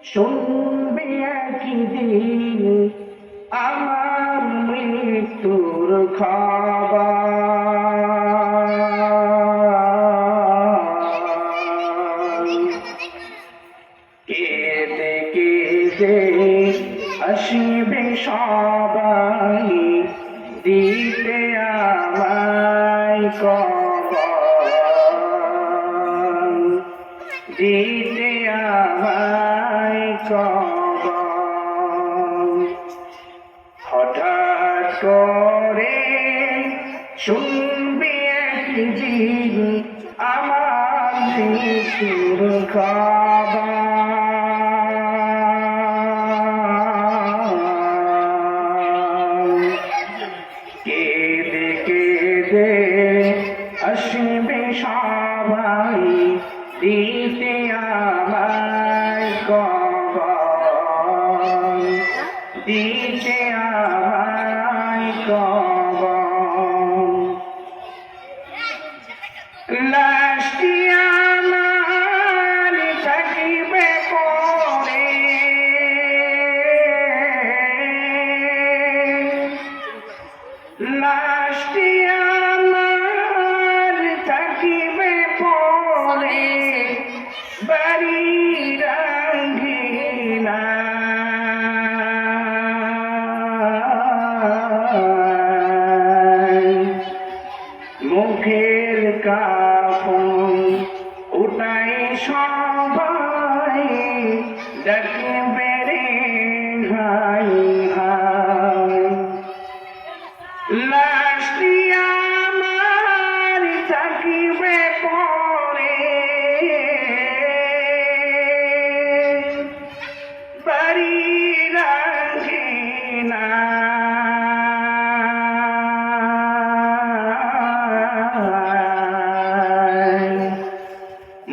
শুনবে একদিন আমার মৃত্যুর খবর। কেঁদে কেঁদে আসবে সবাই দিতে আমায় কবর, দিতে আমায় কবর। হঠাৎ করে শুনবি একদিন আমার মৃত্যুর খবর। কেঁদে কেঁদে আসবে সবাই দিতে আমায় কবর, দিতে আমায় কবর। লাশটি আমার থাকিবে পরে, লাশটি আমার থাকিবে পরে বাড়ির আঙ্গিনায়। মুখের কাফন উঠাই সবাই ডাকবে রে হাই হাই। লাশটি আমার থাকিবে পরে বাড়ির আঙ্গিনায়।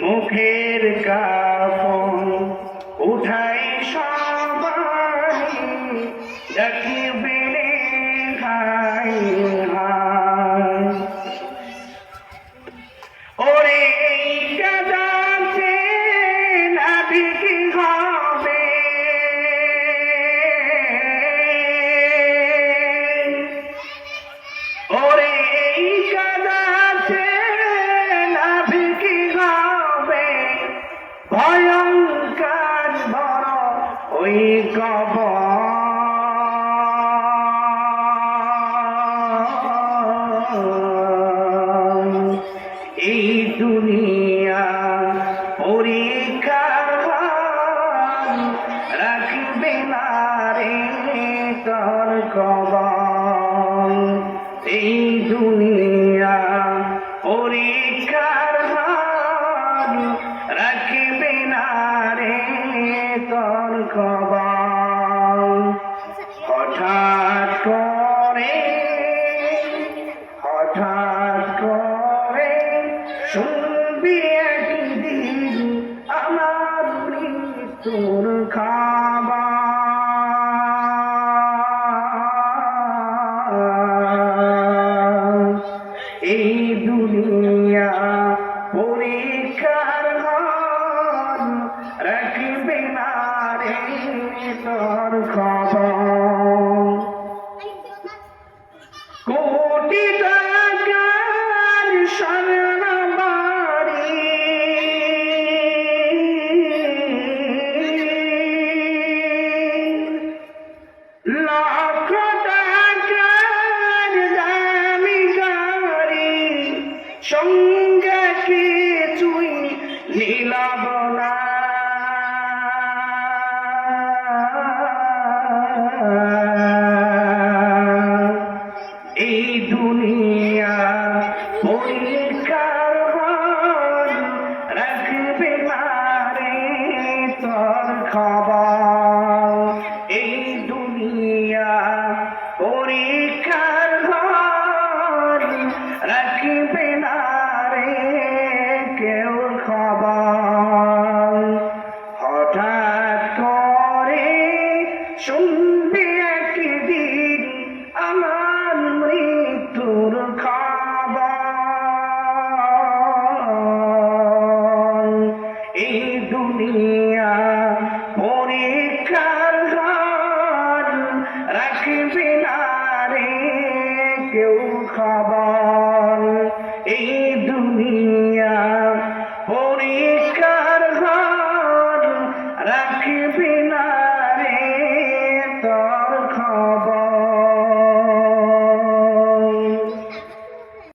মুখের কাফন উঠাই সবাই ডাকিবে রে হাই হাই। ওরে এই কাদাতে নাবিক হবে, ওরে এই কাদাতে নাবিক হবে ভয়ঙ্কর বড় ওই কবর। এই দুনিয়া পরীক্ষার ঘর, রাখবে না রে তোর খবর। এই দুনিয়া পরীক্ষার ঘর, রাখবে না রে তোর খবর। হঠাৎ করে শুনবি একদিন আমার মৃত্যুর খবর। এই দুনিয়া পরীক্ষার ঘর, রাখবে না রে তোর খবর। কোটি টাকার স্বর্ণবাড়ি, লক্ষ টাকার দামি গাড়ি, সঙ্গে কিছুই নীলাভ